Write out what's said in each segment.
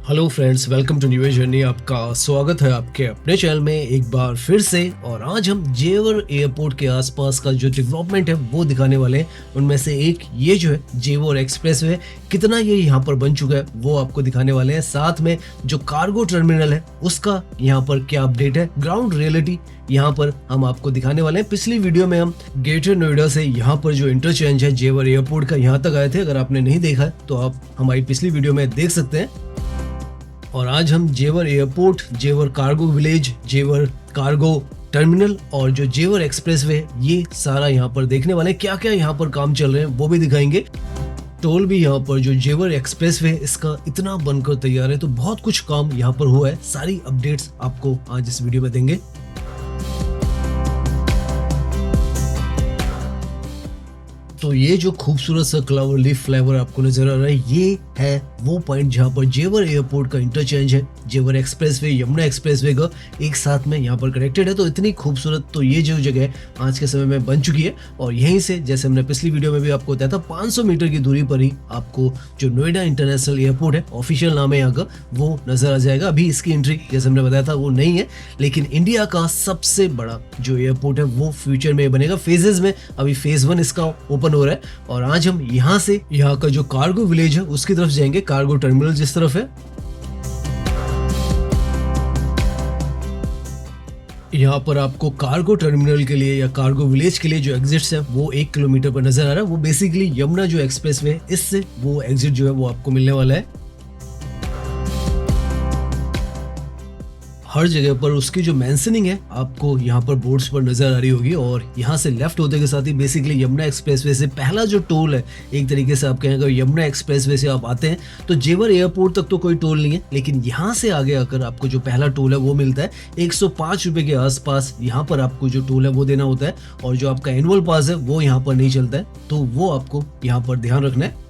Hello friends, welcome to new journey. आपका स्वागत है आपके अपने चैनल में एक बार फिर से। और आज हम जेवर एयरपोर्ट के आसपास का जो डेवलपमेंट है वो दिखाने वाले हैं। उनमें से एक ये जो है जेवर एक्सप्रेसवे, कितना ये यहाँ पर बन चुका है वो आपको दिखाने वाले हैं। साथ में जो कार्गो टर्मिनल है उसका यहाँ पर क्या अपडेट है, ग्राउंड रियलिटी यहाँ पर हम आपको दिखाने वाले हैं। पिछली वीडियो में हम ग्रेटर नोएडा से यहाँ पर जो इंटरचेंज है जेवर एयरपोर्ट का, यहाँ तक आए थे। अगर आपने नहीं देखा है तो आप हमारी पिछली वीडियो में देख सकते हैं। और आज हम जेवर एयरपोर्ट, जेवर कार्गो विलेज, जेवर कार्गो टर्मिनल और जो जेवर एक्सप्रेसवे, ये सारा यहाँ पर देखने वाले हैं। क्या क्या यहाँ पर काम चल रहे हैं वो भी दिखाएंगे। टोल भी यहाँ पर जो जेवर एक्सप्रेसवे इसका इतना बनकर तैयार है, तो बहुत कुछ काम यहाँ पर हुआ है। सारी अपडेट्स आपको आज इस वीडियो में देंगे। तो ये जो खूबसूरत सा क्लावर लीफ फ्लाईओवर आपको नजर आ रहा है, ये है वो पॉइंट जहाँ पर जेवर एयरपोर्ट का इंटरचेंज है। जेवर एक्सप्रेसवे, यमुना एक्सप्रेसवे का एक साथ में यहाँ पर कनेक्टेड है। तो इतनी खूबसूरत तो ये जो जगह आज के समय में बन चुकी है। और यहीं से, जैसे हमने पिछली वीडियो में भी आपको बताया था, 500 मीटर की दूरी पर ही आपको जो नोएडा इंटरनेशनल एयरपोर्ट है, ऑफिशियल नाम है यहाँ का, वो नजर आ जाएगा। अभी इसकी एंट्री, जैसे हमने बताया था, वो नहीं है, लेकिन इंडिया का सबसे बड़ा जो एयरपोर्ट है वो फ्यूचर में बनेगा, फेजेस में। अभी फेज 1 इसका ओपन हो रहा है। और आज हम यहाँ से यहाँ का जो कार्गो विलेज है उसकी तरफ जाएंगे, कार्गो टर्मिनल जिस तरफ है। यहाँ पर आपको कार्गो टर्मिनल के लिए या कार्गो विलेज के लिए जो एग्जिट्स है वो 1 किलोमीटर पर नजर आ रहा है। वो बेसिकली यमुना जो एक्सप्रेसवे है, इससे वो एग्जिट जो है वो आपको मिलने वाला है। हर जगह पर उसकी जो मेंशनिंग है आपको यहाँ पर बोर्ड्स पर नजर आ रही होगी। और यहाँ से लेफ्ट होते के साथ ही बेसिकली यमुना एक्सप्रेसवे से पहला जो टोल है, एक तरीके से आप कहेंगे यमुना एक्सप्रेसवे से आप आते हैं तो जेवर एयरपोर्ट तक तो कोई टोल नहीं है, लेकिन यहाँ से आगे आकर आपको जो पहला टोल है वो मिलता है 105 रुपए के आसपास। यहाँ पर आपको जो टोल है वो देना होता है। और जो आपका एनुअल पास है वो यहाँ पर नहीं चलता है, तो वो आपको यहाँ पर ध्यान रखना है।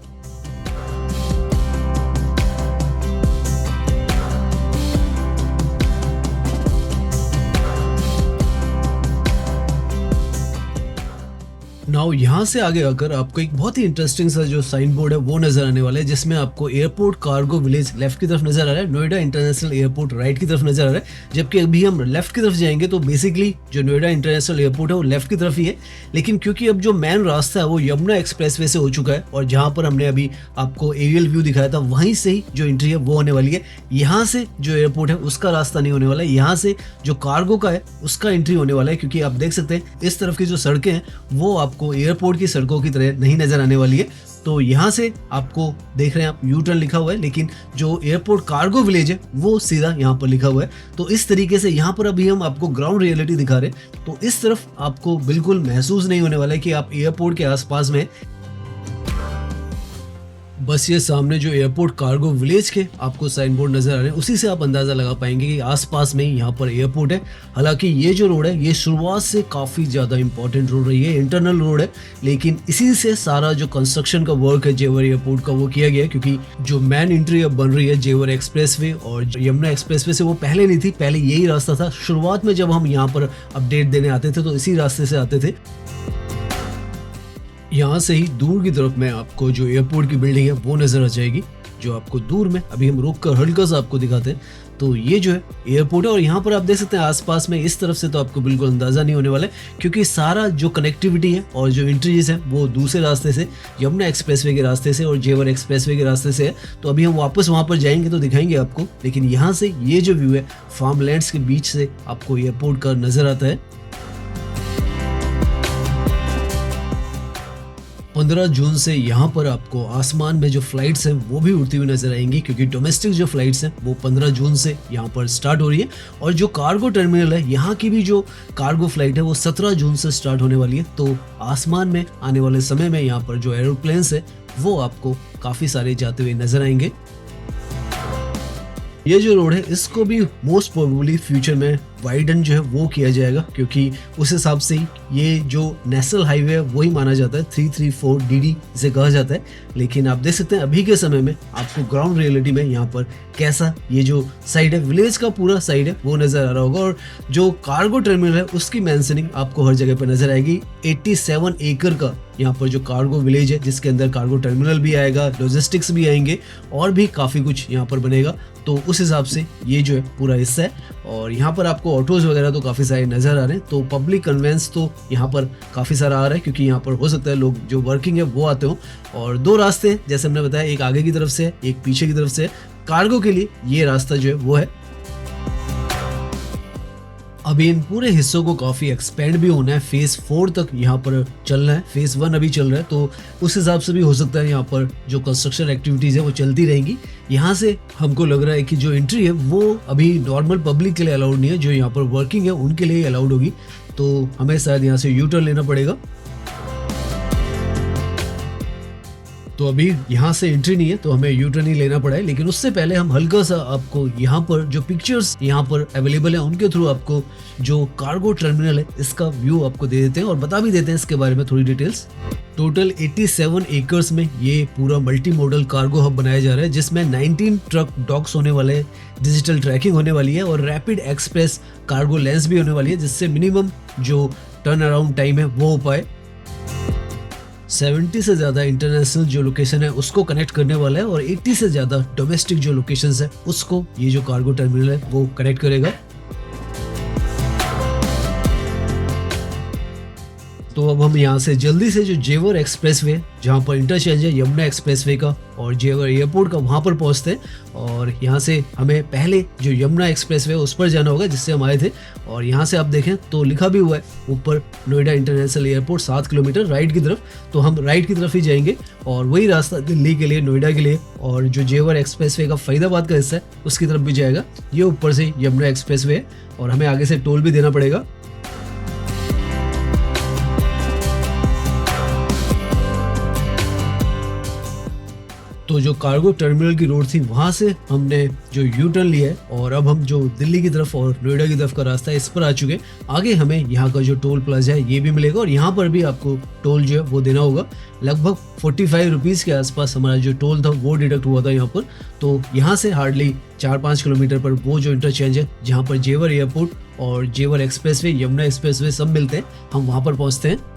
नाउ यहाँ से आगे आकर आपको एक बहुत ही इंटरेस्टिंग सा जो साइन बोर्ड है वो नजर आने वाला है, जिसमें आपको एयरपोर्ट कार्गो विलेज लेफ्ट की तरफ नजर आ रहा है, नोएडा इंटरनेशनल एयरपोर्ट राइट की तरफ नजर आ रहा है। जबकि अभी हम लेफ्ट की तरफ जाएंगे तो बेसिकली जो नोएडा इंटरनेशनल एयरपोर्ट है वो लेफ्ट की तरफ ही है। लेकिन क्योंकि अब जो मेन रास्ता है वो यमुना एक्सप्रेसवे से हो चुका है, और जहाँ पर हमने अभी आपको एरियल व्यू दिखाया था वहीं से ही जो एंट्री है वो होने वाली है। यहाँ से जो एयरपोर्ट है उसका रास्ता नहीं होने वाला है, यहाँ से जो कार्गो का है उसका एंट्री होने वाला है। क्योंकि आप देख सकते हैं इस तरफ की जो सड़कें हैं वो आपको एयरपोर्ट की सड़कों की तरह नहीं नजर आने वाली है। तो यहाँ से आपको देख रहे हैं आप यू टर्न लिखा हुआ है, लेकिन जो एयरपोर्ट कार्गो विलेज है वो सीधा यहाँ पर लिखा हुआ है। तो इस तरीके से यहाँ पर अभी हम आपको ग्राउंड रियलिटी दिखा रहे हैं। तो इस तरफ आपको बिल्कुल महसूस नहीं होने वाला है कि आप एयरपोर्ट के आसपास में। बस ये सामने जो एयरपोर्ट कार्गो विलेज के आपको साइन बोर्ड नजर आ रहे हैं, उसी से आप अंदाजा लगा पाएंगे कि आसपास में ही यहाँ पर एयरपोर्ट है। हालांकि ये जो रोड है ये शुरुआत से काफी ज्यादा इंपॉर्टेंट रोड रही है, इंटरनल रोड है, लेकिन इसी से सारा जो कंस्ट्रक्शन का वर्क है जेवर एयरपोर्ट का वो किया गया है। क्योंकि जो मेन एंट्री अब बन रही है जेवर एक्सप्रेसवे और यमुना एक्सप्रेसवे से, वो पहले नहीं थी, पहले यही रास्ता था। शुरुआत में जब हम यहाँ पर अपडेट देने आते थे तो इसी रास्ते से आते थे। यहाँ से ही दूर की तरफ में आपको जो एयरपोर्ट की बिल्डिंग है वो नजर आ जाएगी, जो आपको दूर में अभी हम रोक कर हल्का सा आपको दिखाते हैं। तो ये जो है एयरपोर्ट है, और यहाँ पर आप देख सकते हैं आसपास में इस तरफ से तो आपको बिल्कुल अंदाजा नहीं होने वाला है, क्योंकि सारा जो कनेक्टिविटी है और जो एंट्रीज है वो दूसरे रास्ते से, यमुना एक्सप्रेसवे के रास्ते से और जेवर एक्सप्रेसवे के रास्ते से है। तो अभी हम वापस वहाँ पर जाएंगे तो दिखाएंगे आपको। लेकिन यहाँ से ये जो व्यू है फार्म लैंड्स के बीच से आपको एयरपोर्ट का नजर आता है। 15 जून से यहाँ पर आपको आसमान में जो फ्लाइट्स हैं वो भी उड़ती हुई नजर आएंगी, क्योंकि डोमेस्टिक जो फ्लाइट्स हैं वो 15 जून से यहाँ पर स्टार्ट हो रही है। और जो कार्गो टर्मिनल है यहाँ की भी जो कार्गो फ्लाइट है वो 17 जून से स्टार्ट होने वाली है। तो आसमान में आने वाले समय में यहाँ पर जो एरोप्लेन्स है वो आपको काफी सारे जाते हुए नजर आएंगे। ये जो रोड है इसको भी मोस्ट प्रोबेबली फ्यूचर में वाइडन जो है वो किया जाएगा, क्योंकि उस हिसाब से ही ये जो नेशनल हाईवे है वही माना जाता है, 334 DD इसे कहा जाता है। लेकिन आप देख सकते हैं अभी के समय में आपको ग्राउंड रियलिटी में यहाँ पर कैसा ये जो साइड है, विलेज का पूरा साइड है, वो नज़र आ रहा होगा। और जो कार्गो टर्मिनल है उसकी मेंशनिंग आपको हर जगह पर नजर आएगी। 87 एकड़ का यहाँ पर जो कार्गो विलेज है, जिसके अंदर कार्गो टर्मिनल भी आएगा, लॉजिस्टिक्स भी आएंगे और भी काफ़ी कुछ यहाँ पर बनेगा। तो उस हिसाब से ये जो है पूरा हिस्सा है। और यहाँ पर आपको ऑटोज वगैरह तो काफ़ी सारे नज़र आ रहे हैं। तो पब्लिक कन्वेंस तो यहाँ पर काफ़ी सारा आ रहा है, क्योंकि यहाँ पर हो सकता है लोग जो वर्किंग है वो आते हो। और 2 रास्ते हैं जैसे हमने बताया, एक आगे की तरफ से है, एक पीछे की तरफ से है। कार्गो के लिए ये रास्ता जो है वो है। अभी इन पूरे हिस्सों को काफ़ी एक्सपेंड भी होना है, फेज 4 तक यहाँ पर चलना है, फेज 1 अभी चल रहा है। तो उस हिसाब से भी हो सकता है यहाँ पर जो कंस्ट्रक्शन एक्टिविटीज़ है वो चलती रहेंगी। यहाँ से हमको लग रहा है कि जो एंट्री है वो अभी नॉर्मल पब्लिक के लिए अलाउड नहीं है, जो यहाँ पर वर्किंग है उनके लिए अलाउड होगी। तो हमें शायद यहाँ से यू टर्न लेना पड़ेगा। तो अभी यहाँ से एंट्री नहीं है, तो हमें यू टर्न ही लेना पड़ा है। लेकिन उससे पहले हम हल्का सा आपको यहाँ पर जो पिक्चर्स यहाँ पर अवेलेबल है उनके थ्रू आपको जो कार्गो टर्मिनल है इसका व्यू आपको दे देते हैं और बता भी देते हैं इसके बारे में थोड़ी डिटेल्स। टोटल 87 एकर्स में ये पूरा मल्टी मॉडल कार्गो हब बनाया जा रहा है, जिसमें 19 ट्रक डॉक्स होने वाले हैं, डिजिटल ट्रैकिंग होने वाली है और रैपिड एक्सप्रेस कार्गो लेंस भी होने वाली है, जिससे मिनिमम जो टर्न अराउंड टाइम है वो हो पाए। 70 से ज़्यादा इंटरनेशनल जो लोकेशन है उसको कनेक्ट करने वाला है और 80 से ज़्यादा डोमेस्टिक जो लोकेशंस है उसको ये जो कार्गो टर्मिनल है वो कनेक्ट करेगा। तो अब हम यहाँ से जल्दी से जो जेवर एक्सप्रेसवे, जहाँ पर इंटरचेंज है यमुना एक्सप्रेसवे का और जेवर एयरपोर्ट का, वहाँ पर पहुँचते हैं। और यहाँ से हमें पहले जो यमुना एक्सप्रेसवे उस पर जाना होगा जिससे हम आए थे। और यहाँ से आप देखें तो लिखा भी हुआ है ऊपर Noida international airport 7 kilometre right की तरफ, तो हम राइट की तरफ ही जाएंगे और वही रास्ता दिल्ली के लिए, नोएडा के लिए। और जो जेवर एक्सप्रेसवे का फरीदाबाद का हिस्सा है उसकी तरफ भी जाएगा। ये ऊपर से यमुना एक्सप्रेसवे है और हमें आगे से टोल भी देना पड़ेगा। तो जो कार्गो टर्मिनल की रोड थी वहाँ से हमने जो यू टर्न लिया है और अब हम जो दिल्ली की तरफ और नोएडा की तरफ का रास्ता है इस पर आ चुके हैं। आगे हमें यहाँ का जो टोल प्लाजा है ये भी मिलेगा और यहाँ पर भी आपको टोल जो है वो देना होगा। लगभग 45 रुपीज़ के आसपास हमारा जो टोल था वो डिडक्ट हुआ था यहाँ पर। तो यहाँ से हार्डली 4-5 किलोमीटर पर वो जो इंटरचेंज है जहाँ पर जेवर एयरपोर्ट और जेवर एक्सप्रेसवे, यमुना एक्सप्रेसवे सब मिलते हैं, हम वहाँ पर पहुँचते हैं।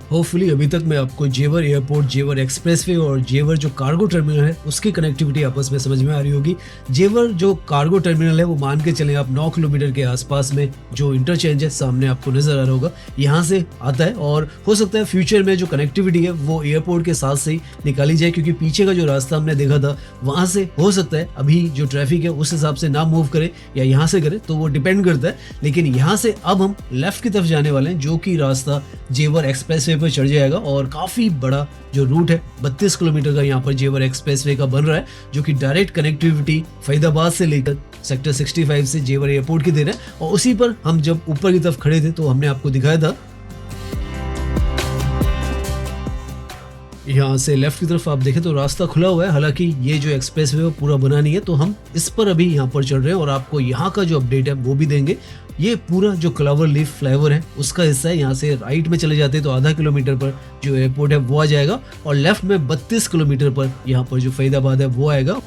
होपफुली अभी तक मैं आपको जेवर एयरपोर्ट, जेवर एक्सप्रेसवे और जेवर जो कार्गो टर्मिनल है उसकी कनेक्टिविटी आपस में समझ में आ रही होगी। जेवर जो कार्गो टर्मिनल है वो मान के चलें आप 9 किलोमीटर के आसपास में जो इंटरचेंज है सामने आपको नजर आ रहा होगा, यहाँ से आता है। और हो सकता है फ्यूचर में जो कनेक्टिविटी है वो एयरपोर्ट के साथ से ही निकाली जाए, क्योंकि पीछे का जो रास्ता हमने देखा था वहाँ से हो सकता है अभी जो ट्रैफिक है उस हिसाब से ना मूव करे या यहाँ से करे, तो वो डिपेंड करता है। लेकिन यहाँ से अब हम लेफ्ट की तरफ जाने वाले हैं, जो कि रास्ता जेवर एक्सप्रेसवे पर चढ़ जाएगा और काफी बड़ा जो रूट है 32 किलोमीटर का यहाँ पर जेवर एक्सप्रेसवे का बन रहा है, जो कि डायरेक्ट कनेक्टिविटी फरीदाबाद से लेकर सेक्टर 65 से जेवर एयरपोर्ट की दे रहा है। और उसी पर हम जब ऊपर की तरफ खड़े थे तो हमने आपको दिखाया था, यहाँ से लेफ्ट की तरफ आप देखें तो रास्ता खुला हुआ है। हालांकि ये जो एक्सप्रेसवे वो पूरा बना नहीं है, तो हम इस पर अभी यहाँ पर चल रहे हैं और आपको यहाँ का जो अपडेट है वो भी देंगे। ये पूरा जो क्लावर लीफ फ्लाईओवर है उसका हिस्सा है। यहाँ से राइट में चले जाते हैं तो आधा किलोमीटर पर जो एयरपोर्ट है वो आ जाएगा और लेफ्ट में 32 किलोमीटर पर यहाँ पर जो फरीदाबाद है वो आएगा।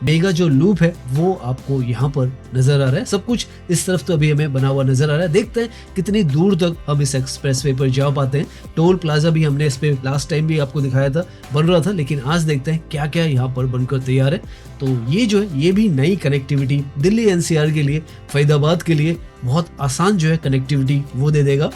मेगा जो लूप है वो आपको यहाँ पर नजर आ रहा है। सब कुछ इस तरफ तो अभी हमें बना हुआ नजर आ रहा है। देखते हैं कितनी दूर तक हम इस एक्सप्रेसवे पर जा पाते हैं। टोल प्लाजा भी हमने इस पे लास्ट टाइम भी आपको दिखाया था, बन रहा था, लेकिन आज देखते हैं क्या क्या यहाँ पर बनकर तैयार है। तो ये जो है ये भी नई कनेक्टिविटी दिल्ली एनसीआर के लिए, फरीदाबाद के लिए बहुत आसान जो है कनेक्टिविटी वो दे देगा।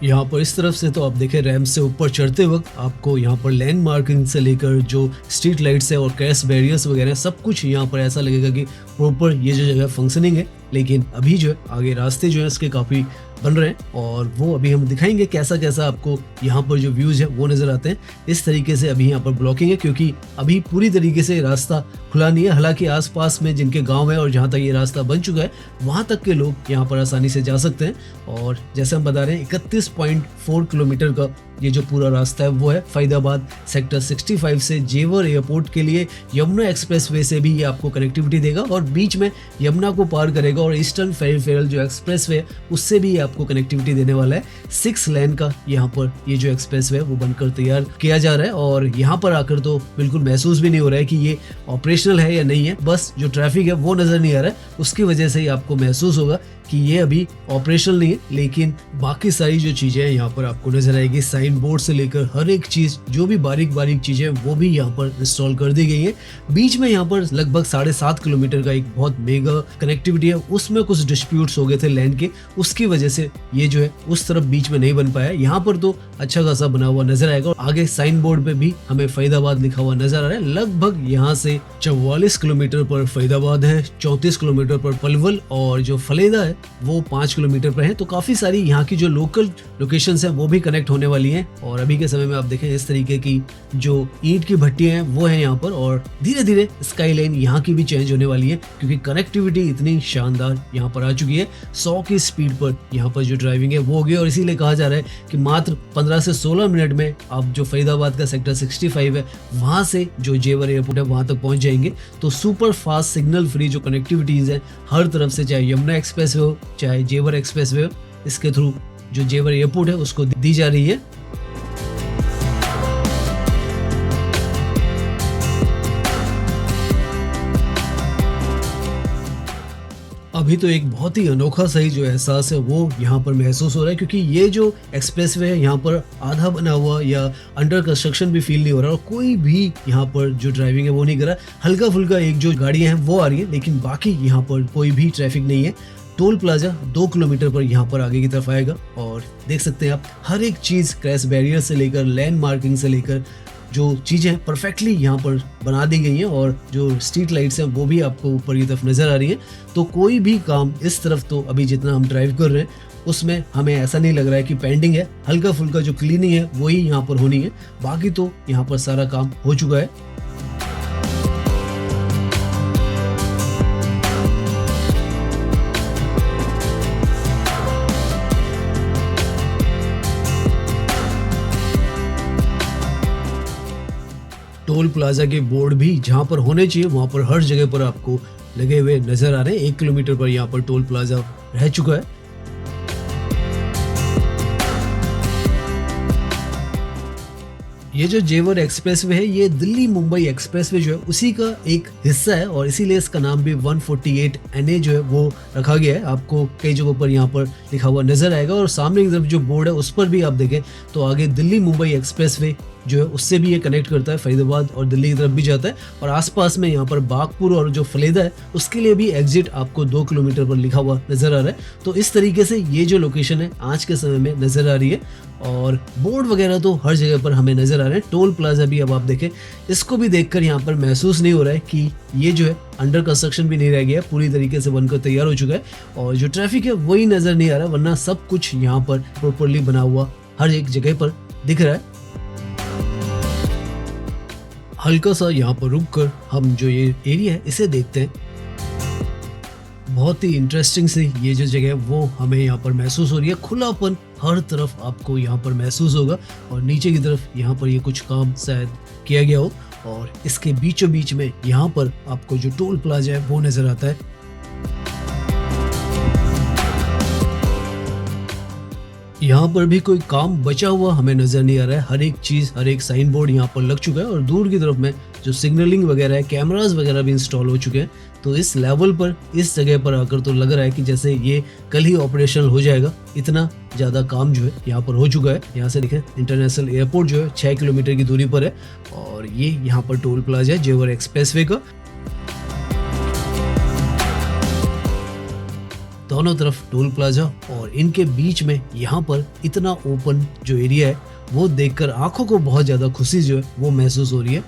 यहाँ पर इस तरफ से तो आप देखें रैंप से ऊपर चढ़ते वक्त आपको यहाँ पर लैंड मार्किंग से लेकर जो स्ट्रीट लाइट्स है और क्रैश बैरियर्स वगैरह सब कुछ यहाँ पर ऐसा लगेगा कि प्रॉपर ये जो जगह फंक्शनिंग है। लेकिन अभी जो है आगे रास्ते जो है इसके काफ़ी बन रहे हैं और वो अभी हम दिखाएंगे कैसा कैसा आपको यहाँ पर जो व्यूज है वो नजर आते हैं। इस तरीके से अभी यहाँ पर ब्लॉकिंग है क्योंकि अभी पूरी तरीके से रास्ता खुला नहीं है। हालांकि आसपास में जिनके गांव है और जहां तक ये रास्ता बन चुका है वहां तक के लोग यहाँ पर आसानी से जा सकते हैं। और जैसे हम बता रहे हैं 31.4 किलोमीटर का ये जो पूरा रास्ता है वो है फरीदाबाद सेक्टर 65 से जेवर एयरपोर्ट के लिए। यमुना एक्सप्रेसवे से भी ये आपको कनेक्टिविटी देगा और बीच में यमुना को पार करेगा और ईस्टर्न पेरिफेरल जो एक्सप्रेसवे है उससे भी ये आपको कनेक्टिविटी देने वाला है। 6 लेन का यहाँ पर ये जो एक्सप्रेसवे है वो बनकर तैयार किया जा रहा है और यहाँ पर आकर तो बिल्कुल महसूस भी नहीं हो रहा है कि ये ऑपरेशनल है या नहीं है। बस जो ट्रैफिक है वो नजर नहीं आ रहा है, उसकी वजह से ही आपको महसूस होगा कि ये अभी ऑपरेशनल नहीं है। लेकिन बाकी सारी जो चीजें हैं यहाँ पर आपको नजर आएगी। साइन बोर्ड से लेकर हर एक चीज जो भी बारीक बारीक चीजें वो भी यहाँ पर इंस्टॉल कर दी गई है। बीच में यहाँ पर लगभग 7.5 किलोमीटर का एक बहुत मेगा कनेक्टिविटी है, उसमें कुछ डिस्प्यूट्स हो गए थे लैंड के, उसकी वजह से ये जो है उस तरफ बीच में नहीं बन पाया। यहाँ पर तो अच्छा खासा बना हुआ नजर आएगा और आगे साइन बोर्ड पे भी हमें फरीदाबाद लिखा हुआ नजर आ रहा है। लगभग यहाँ से 44 किलोमीटर पर फरीदाबाद है, 34 किलोमीटर पर पलवल और जो फलेदा है वो 5 किलोमीटर पर है। तो काफी सारी यहाँ की जो लोकल लोकेशंस हैं वो भी कनेक्ट होने वाली हैं। और अभी के समय में आप देखें इस तरीके की जो ईंट की भट्टियां हैं वो है यहाँ पर और धीरे धीरे स्काई लाइन यहाँ की भी चेंज होने वाली है क्योंकि कनेक्टिविटी इतनी शानदार यहाँ पर आ चुकी है। 100 की स्पीड पर यहाँ पर जो ड्राइविंग है वो होगी और इसीलिए कहा जा रहा है कि मात्र 15 से 16 मिनट में आप जो फरीदाबाद का सेक्टर 65 है वहां से जो जेवर एयरपोर्ट है वहां तक पहुंच जाएंगे। तो सुपर फास्ट सिग्नल फ्री जो कनेक्टिविटीज है हर तरफ से, चाहे यमुना एक्सप्रेस हो चाहे जेवर एक्सप्रेस वे हो, इसके थ्रू जो जेवर एयरपोर्ट है उसको दी जा रही है। अभी तो एक बहुत ही अनोखा सही जो एहसास है वो यहाँ पर महसूस हो रहा है क्योंकि ये जो एक्सप्रेसवे है यहाँ पर आधा बना हुआ या अंडर कंस्ट्रक्शन भी फील नहीं हो रहा और कोई भी यहाँ पर जो ड्राइविंग है वो नहीं कर रहा। हल्का फुल्का एक जो गाड़ियां हैं वो आ रही है लेकिन बाकी यहाँ पर कोई भी ट्रैफिक नहीं है। टोल प्लाजा 2 किलोमीटर पर यहाँ पर आगे की तरफ आएगा और देख सकते हैं आप हर एक चीज क्रैश बैरियर से लेकर लैंड मार्किंग से लेकर जो चीजें परफेक्टली यहाँ पर बना दी गई हैं और जो स्ट्रीट लाइट्स हैं वो भी आपको ऊपर की तरफ नजर आ रही है। तो कोई भी काम इस तरफ तो अभी जितना हम ड्राइव कर रहे हैं उसमें हमें ऐसा नहीं लग रहा है कि पेंडिंग है। हल्का फुल्का जो क्लीनिंग है वही यहाँ पर होनी है, बाकी तो यहाँ पर सारा काम हो चुका है। टोल प्लाजा के बोर्ड भी जहां पर होने चाहिए वहां पर हर जगह पर आपको लगे हुए नजर आ रहे हैं। 1 किलोमीटर पर यहाँ पर टोल प्लाजा रह चुका है। ये जो जेवर एक्सप्रेसवे है ये दिल्ली मुंबई एक्सप्रेसवे जो है उसी का एक हिस्सा है और इसीलिए इसका नाम भी 148 NA जो है वो रखा गया है। आपको कई जगहों पर यहाँ पर लिखा हुआ नजर आएगा और सामने की तरफ जो बोर्ड है उस पर भी आप देखें तो आगे दिल्ली मुंबई एक्सप्रेसवे जो है उससे भी ये कनेक्ट करता है, फरीदाबाद और दिल्ली की तरफ भी जाता है। और आसपास में यहाँ पर बागपुर और जो फलेदा है उसके लिए भी एग्जिट आपको 2 किलोमीटर पर लिखा हुआ नजर आ रहा है। तो इस तरीके से ये जो लोकेशन है आज के समय में नजर आ रही है और बोर्ड वगैरह तो हर जगह पर हमें नजर आ रहे हैं। टोल प्लाजा भी अब आप देखें, इसको भी देखकर यहाँ पर महसूस नहीं हो रहा है कि ये जो है अंडर कंस्ट्रक्शन भी नहीं रह गया, पूरी तरीके से बनकर तैयार हो चुका है और जो ट्रैफिक है वही नजर नहीं आ रहा, वरना सब कुछ यहाँ पर प्रॉपरली बना हुआ हर एक जगह पर दिख रहा है। हल्का सा यहाँ पर रुक कर हम जो ये एरिया है इसे देखते हैं। बहुत ही इंटरेस्टिंग से ये जो जगह है वो हमें यहाँ पर महसूस हो रही है। खुलापन हर तरफ आपको यहाँ पर महसूस होगा और नीचे की तरफ यहाँ पर ये कुछ काम शायद किया गया हो और इसके बीचों बीच में यहाँ पर आपको जो टोल प्लाजा है वो नजर आता है। यहाँ पर भी कोई काम बचा हुआ हमें नजर नहीं आ रहा है। हर एक चीज, हर एक साइन बोर्ड यहाँ पर लग चुका है और दूर की तरफ में जो सिग्नलिंग वगैरह है, कैमरास वगैरह भी इंस्टॉल हो चुके हैं। तो इस लेवल पर, इस जगह पर आकर तो लग रहा है कि जैसे ये कल ही ऑपरेशनल हो जाएगा, इतना ज्यादा काम जो है यहाँ पर हो चुका है। यहाँ से देखें इंटरनेशनल एयरपोर्ट जो है 6 किलोमीटर की दूरी पर है और ये यहाँ पर टोल प्लाजा है जेवर एक्सप्रेसवे का। दोनों तरफ टोल प्लाजा और इनके बीच में यहाँ पर इतना ओपन जो एरिया है वो देखकर आंखों को बहुत ज्यादा खुशी जो है वो महसूस हो रही है।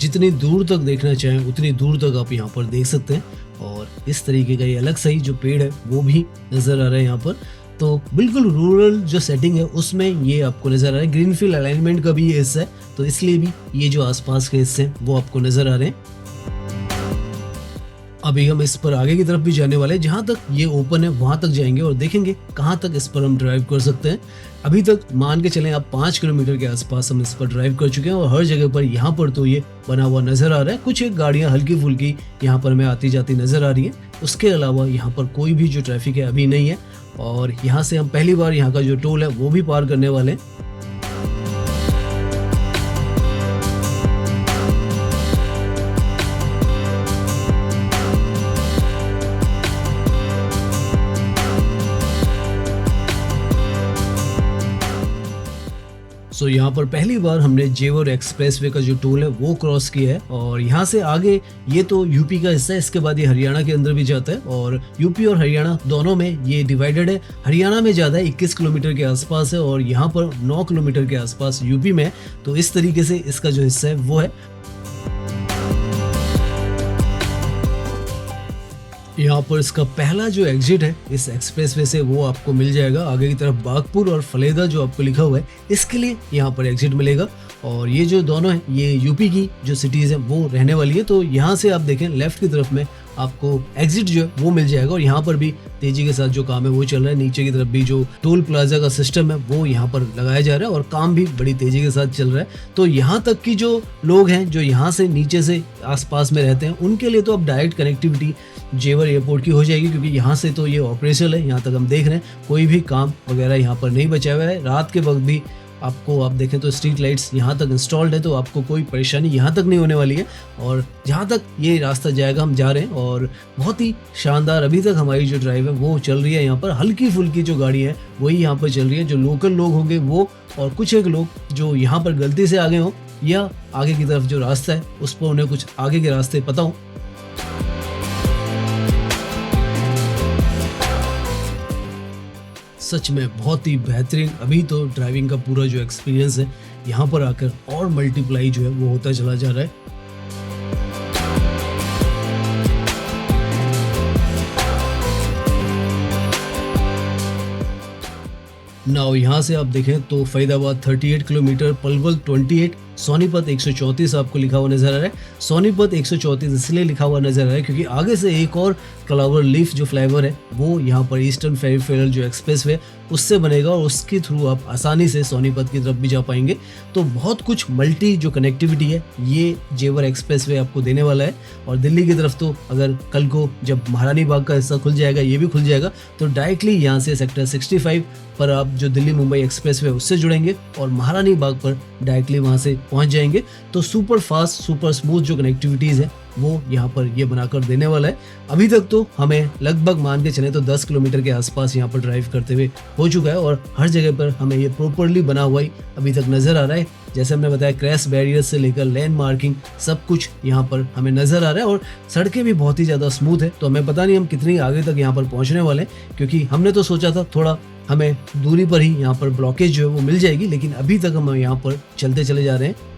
जितनी दूर तक देखना चाहें उतनी दूर तक आप यहाँ पर देख सकते हैं। और इस तरीके का ये अलग सही जो पेड़ है वो भी नज़र आ रहा है यहाँ पर। तो बिल्कुल रूरल जो सेटिंग है उसमें ये आपको नज़र आ रहा है। ग्रीनफील्ड अलाइनमेंट का भी ये हिस्सा है, तो इसलिए भी ये जो आसपास के हिस्से हैं वो आपको नज़र आ रहे हैं। अभी हम इस पर आगे की तरफ भी जाने वाले हैं, जहाँ तक ये ओपन है वहाँ तक जाएंगे और देखेंगे कहाँ तक इस पर हम ड्राइव कर सकते हैं। अभी तक मान के चलें आप 5 किलोमीटर के आसपास हम इस पर ड्राइव कर चुके हैं और हर जगह पर यहाँ पर तो ये बना हुआ नज़र आ रहा है। कुछ एक गाड़ियाँ हल्की फुल्की यहाँ पर हमें आती जाती नज़र आ रही है, उसके अलावा यहाँ पर कोई भी जो ट्रैफिक है अभी नहीं है। और यहाँ से हम पहली बार यहाँ का जो टोल है वो भी पार करने वाले हैं। यहाँ पर पहली बार हमने जेवर एक्सप्रेसवे का जो टोल है वो क्रॉस किया है और यहाँ से आगे ये तो यूपी का हिस्सा है, इसके बाद ये हरियाणा के अंदर भी जाता है और यूपी और हरियाणा दोनों में ये डिवाइडेड है। हरियाणा में ज़्यादा है, 21 किलोमीटर के आसपास है और यहाँ पर 9 किलोमीटर के आसपास यूपी में है। तो इस तरीके से इसका जो हिस्सा है वो है। यहाँ पर इसका पहला जो एग्जिट है इस एक्सप्रेसवे से वो आपको मिल जाएगा आगे की तरफ बागपुर और फलेदा जो आपको लिखा हुआ है, इसके लिए यहाँ पर एग्जिट मिलेगा। और ये जो दोनों हैं ये यूपी की जो सिटीज़ हैं वो रहने वाली है। तो यहाँ से आप देखें लेफ्ट की तरफ में आपको एग्जिट जो है वो मिल जाएगा और यहाँ पर भी तेजी के साथ जो काम है वो चल रहा है। नीचे की तरफ भी जो टोल प्लाजा का सिस्टम है वो यहाँ पर लगाया जा रहा है और काम भी बड़ी तेजी के साथ चल रहा है। तो यहाँ तक की जो लोग हैं जो यहाँ से नीचे से आसपास में रहते हैं उनके लिए तो अब डायरेक्ट कनेक्टिविटी जेवर एयरपोर्ट की हो जाएगी, क्योंकि यहाँ से तो ये ऑपरेशनल है। यहाँ तक हम देख रहे हैं कोई भी काम वगैरह यहाँ पर नहीं बचा हुआ है। रात के वक्त भी आपको आप देखें तो स्ट्रीट लाइट्स यहाँ तक इंस्टॉल्ड है, तो आपको कोई परेशानी यहाँ तक नहीं होने वाली है। और जहाँ तक ये रास्ता जाएगा हम जा रहे हैं और बहुत ही शानदार अभी तक हमारी जो ड्राइव है वो चल रही है। यहाँ पर हल्की फुल्की जो गाड़ी है वही यहाँ पर चल रही है। जो लोकल लोग होंगे वो और कुछ एक लोग जो यहाँ पर गलती से आगे हों या आगे की तरफ जो रास्ता है उस पर उन्हें कुछ आगे के रास्ते पता हो। सच में बहुत ही बेहतरीन अभी तो ड्राइविंग का पूरा जो एक्सपीरियंस है यहाँ पर आकर और मल्टीप्लाई जो है वो होता चला जा रहा है। नाउ यहाँ से आप देखें तो फरीदाबाद 38 किलोमीटर, पलवल 28, सोनीपत 134 आपको लिखा हुआ नजर आ रहा है। सोनीपत 134 इसलिए लिखा हुआ नजर आ रहा है क्योंकि आगे से एक और क्लावर लीफ जो फ्लाईओवर है वो यहाँ पर ईस्टर्न पेरिफेरल जो एक्सप्रेसवे उससे बनेगा और उसके थ्रू आप आसानी से सोनीपत की तरफ भी जा पाएंगे। तो बहुत कुछ मल्टी जो कनेक्टिविटी है ये जेवर एक्सप्रेसवे आपको देने वाला है। और दिल्ली की तरफ तो अगर कल को जब महारानी बाग का हिस्सा खुल जाएगा ये भी खुल जाएगा तो डायरेक्टली यहाँ से सेक्टर 65 पर आप जो दिल्ली मुंबई एक्सप्रेसवे उससे जुड़ेंगे और महारानी बाग पर डायरेक्टली वहाँ से पहुँच जाएंगे। तो सुपर फास्ट सुपर स्मूथ जो कनेक्टिविटीज़ है वो यहाँ पर ये बनाकर देने वाला है। अभी तक तो हमें लगभग मान के चले तो 10 किलोमीटर के आसपास यहाँ पर ड्राइव करते हुए हो चुका है और हर जगह पर हमें ये प्रॉपरली बना हुआ ही अभी तक नज़र आ रहा है। जैसे हमने बताया क्रैश बैरियर से लेकर लेन मार्किंग सब कुछ यहाँ पर हमें नज़र आ रहा है और सड़कें भी बहुत ही ज़्यादा स्मूथ है। तो हमें पता नहीं हम कितनी आगे तक यहाँ पर पहुँचने वाले हैं, क्योंकि हमने तो सोचा था थोड़ा हमें दूरी पर ही यहाँ पर ब्लॉकेज जो है वो मिल जाएगी, लेकिन अभी तक हम यहाँ पर चलते चले जा रहे हैं।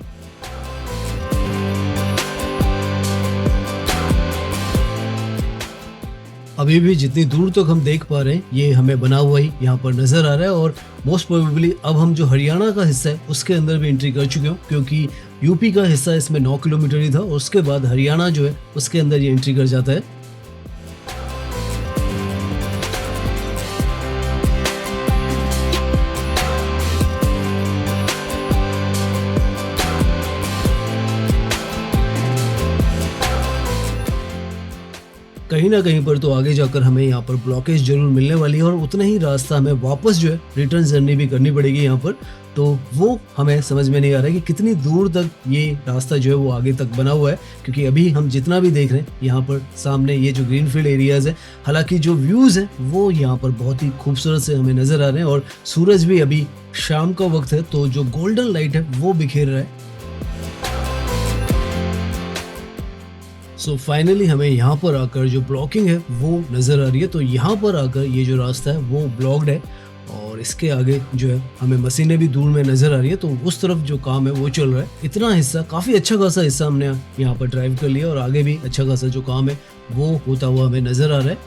अभी भी जितनी दूर तक हम देख पा रहे हैं ये हमें बना हुआ ही यहाँ पर नज़र आ रहा है और मोस्ट प्रोबेबली अब हम जो हरियाणा का हिस्सा है उसके अंदर भी एंट्री कर चुके हो, क्योंकि यूपी का हिस्सा इसमें 9 किलोमीटर ही था और उसके बाद हरियाणा जो है उसके अंदर ये एंट्री कर जाता है। कहीं ना कहीं पर तो आगे जाकर हमें यहाँ पर ब्लॉकेज जरूर मिलने वाली है और उतना ही रास्ता हमें वापस जो है रिटर्न जर्नी भी करनी पड़ेगी यहाँ पर। तो वो हमें समझ में नहीं आ रहा है कि कितनी दूर तक ये रास्ता जो है वो आगे तक बना हुआ है, क्योंकि अभी हम जितना भी देख रहे हैं यहाँ पर सामने ये जो ग्रीनफील्ड एरियाज है, हालांकि जो व्यूज़ है वो यहाँ पर बहुत ही खूबसूरत से हमें नज़र आ रहे हैं और सूरज भी अभी शाम का वक्त है तो जो गोल्डन लाइट है वो बिखेर रहा है। सो फाइनली हमें यहाँ पर आकर जो ब्लॉकिंग है वो नज़र आ रही है। तो यहाँ पर आकर ये जो रास्ता है वो ब्लॉक्ड है और इसके आगे जो है हमें मशीनें भी दूर में नजर आ रही है, तो उस तरफ जो काम है वो चल रहा है। इतना हिस्सा, काफी अच्छा खासा हिस्सा हमने यहाँ पर ड्राइव कर लिया और आगे भी अच्छा खासा जो काम है वो होता हुआ हमें नजर आ रहा है।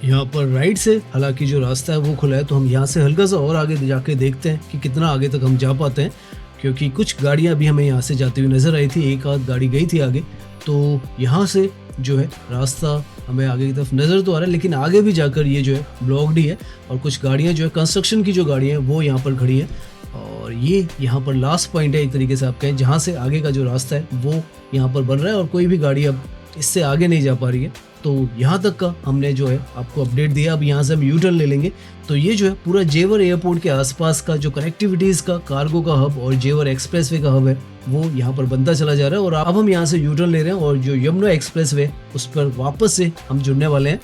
यहाँ पर राइट से हालांकि जो रास्ता है वो खुला है, तो हम यहाँ से हल्का सा और आगे जाके देखते हैं कि कितना आगे तक हम जा पाते हैं, क्योंकि कुछ गाड़ियाँ भी हमें यहाँ से जाती हुई नजर आई थी, एक आध गाड़ी गई थी आगे। तो यहाँ से जो है रास्ता हमें आगे की तरफ नजर तो आ रहा है, लेकिन आगे भी जाकर ये जो है ब्लॉक्ड ही है और कुछ गाड़ियाँ जो है कंस्ट्रक्शन की जो गाड़ियाँ हैं वो यहाँ पर खड़ी हैं। और ये यहाँ पर लास्ट पॉइंट है एक तरीके से आप कहें, जहाँ से आगे का जो रास्ता है वो यहाँ पर बन रहा है और कोई भी गाड़ी अब इससे आगे नहीं जा पा रही है। तो यहाँ तक का हमने जो है आपको अपडेट दिया। अब यहाँ से हम यू टर्न ले लेंगे, तो ये जो है पूरा जेवर एयरपोर्ट के आसपास का जो कनेक्टिविटीज़ का कार्गो का हब और जेवर एक्सप्रेसवे का हब है वो यहाँ पर बनता चला जा रहा है। और अब हम यहाँ से यू टर्न ले रहे हैं और जो यमुना एक्सप्रेसवे उस पर वापस से हम जुड़ने वाले हैं।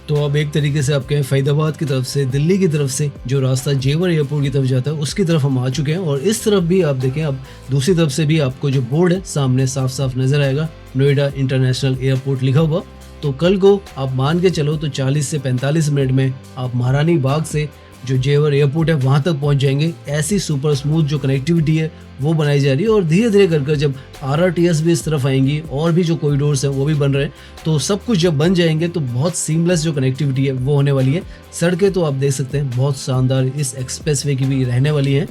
तो अब एक तरीके से आप कहें फरीदाबाद की तरफ से, दिल्ली की तरफ से जो रास्ता जेवर एयरपोर्ट की तरफ जाता है उसकी तरफ हम आ चुके हैं। और इस तरफ भी आप देखें, अब दूसरी तरफ से भी आपको जो बोर्ड है सामने साफ साफ नजर आएगा, नोएडा इंटरनेशनल एयरपोर्ट लिखा हुआ। तो कल को आप मान के चलो तो 40 से 45 मिनट में आप महारानी बाग से जो जेवर एयरपोर्ट है वहां तक पहुंच जाएंगे। ऐसी सुपर स्मूथ जो कनेक्टिविटी है वो बनाई जा रही है और धीरे धीरे कर जब RRTS भी इस तरफ आएंगी और भी जो कॉरिडोर्स हैं वो भी बन रहे हैं, तो सब कुछ जब बन जाएंगे तो बहुत सीमलेस जो कनेक्टिविटी है वो होने वाली है। सड़कें तो आप देख सकते हैं बहुत शानदार इस एक्सप्रेसवे की भी रहने वाली हैं।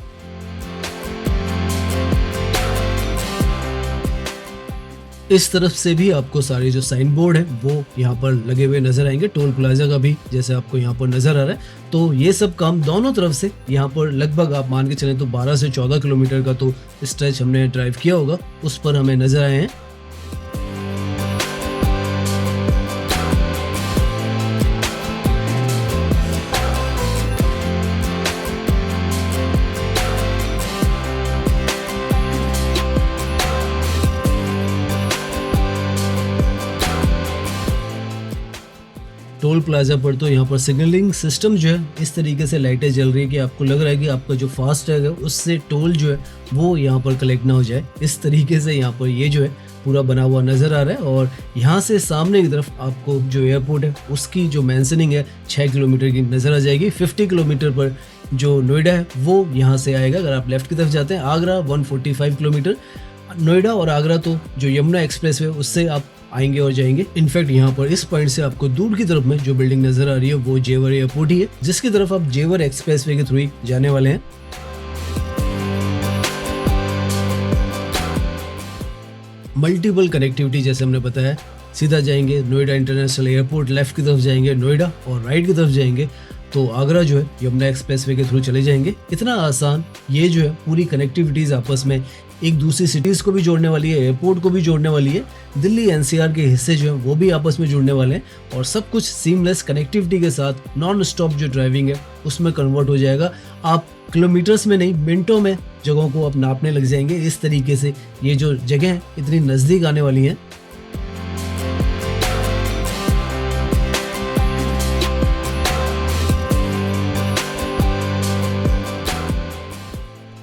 इस तरफ से भी आपको सारे जो साइन बोर्ड है वो यहाँ पर लगे हुए नजर आएंगे, टोल प्लाजा का भी जैसे आपको यहाँ पर नजर आ रहा है। तो ये सब काम दोनों तरफ से यहाँ पर लगभग आप मान के चलें तो 12 से 14 किलोमीटर का तो स्ट्रेच हमने ड्राइव किया होगा, उस पर हमें नजर आए हैं। टोल प्लाजा पर तो यहाँ पर सिग्नलिंग सिस्टम जो है इस तरीके से लाइटें जल रही है कि आपको लग रहा है कि आपका जो फास्टैग है उससे टोल जो है वो यहाँ पर कलेक्ट ना हो जाए। इस तरीके से यहाँ पर ये जो है पूरा बना हुआ नजर आ रहा है। और यहाँ से सामने की तरफ आपको जो एयरपोर्ट है उसकी जो मेंशनिंग है 6 किलोमीटर की नजर आ जाएगी। 50 किलोमीटर पर जो नोएडा है वो यहाँ से आएगा। अगर आप लेफ्ट की तरफ जाते हैं आगरा 145 किलोमीटर, नोएडा और आगरा तो जो यमुना एक्सप्रेस है उससे आप आएंगे और जाएंगे। इनफैक्ट यहाँ पर इस पॉइंट से आपको दूर की तरफ में जो बिल्डिंग नजर आ रही है वो जेवर एयरपोर्ट ही है, जिसकी तरफ आप जेवर एक्सप्रेसवे के थ्रू ही जाने वाले हैं। मल्टीपल कनेक्टिविटी जैसे हमने बताया, सीधा जाएंगे नोएडा इंटरनेशनल एयरपोर्ट, लेफ्ट की तरफ जाएंगे नोएडा और राइट की तरफ जाएंगे तो आगरा जो है यमुना एक्सप्रेसवे के थ्रू चले जाएंगे। इतना आसान ये जो है पूरी कनेक्टिविटीज आपस में एक दूसरी सिटीज को भी जोड़ने वाली है, एयरपोर्ट को भी जोड़ने वाली है, दिल्ली NCR के हिस्से जो है वो भी आपस में जुड़ने वाले हैं और सब कुछ सीमलेस कनेक्टिविटी के साथ नॉन स्टॉप जो ड्राइविंग है उसमें कन्वर्ट हो जाएगा। आप किलोमीटर्स में नहीं मिनटों में जगहों को आप नापने लग जाएंगे। इस तरीके से ये जो जगह इतनी नज़दीक आने वाली हैं।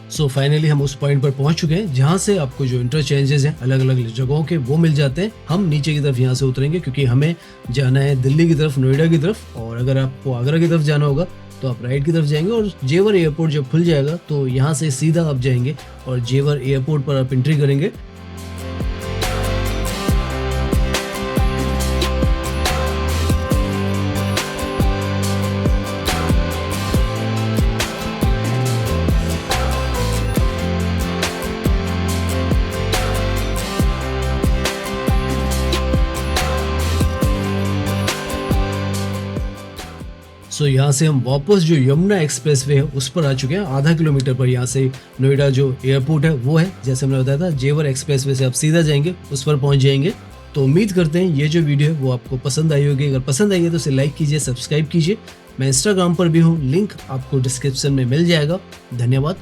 सो फाइनली हम उस पॉइंट पर पहुंच चुके हैं जहां से आपको जो इंटरचेंजेस हैं अलग अलग जगहों के वो मिल जाते हैं। हम नीचे की तरफ यहां से उतरेंगे क्योंकि हमें जाना है दिल्ली की तरफ, नोएडा की तरफ। और अगर आपको आगरा की तरफ जाना होगा तो आप राइट की तरफ जाएंगे और जेवर एयरपोर्ट जब खुल जाएगा तो यहाँ से सीधा आप जाएंगे और जेवर एयरपोर्ट पर आप एंट्री करेंगे। सो यहाँ से हम वापस जो यमुना एक्सप्रेसवे है उस पर आ चुके हैं। आधा किलोमीटर पर यहाँ से नोएडा जो एयरपोर्ट है वो है, जैसे हमने बताया था जेवर एक्सप्रेसवे से आप सीधा जाएंगे उस पर पहुँच जाएंगे। तो उम्मीद करते हैं ये जो वीडियो है वो आपको पसंद आई होगी। अगर पसंद आई है तो इसे लाइक कीजिए, सब्सक्राइब कीजिए। मैं इंस्टाग्राम पर भी हूँ, लिंक आपको डिस्क्रिप्शन में मिल जाएगा। धन्यवाद।